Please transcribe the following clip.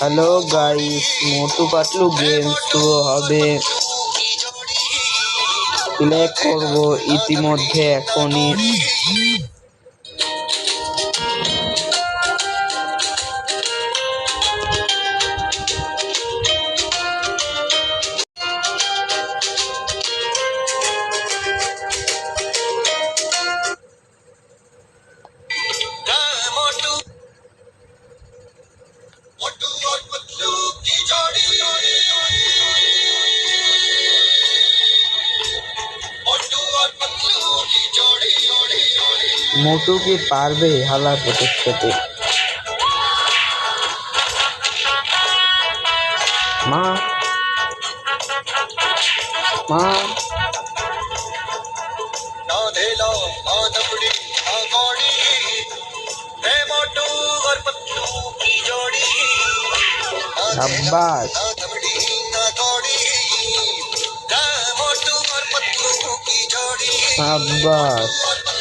Hello guys, Motu Patlu game शुरू হবে। Play করব ইতিমধ্যে এখনই। मोटू की पारबे हाला प्रतीक्षते माँ माँ शाबाश शाबाश।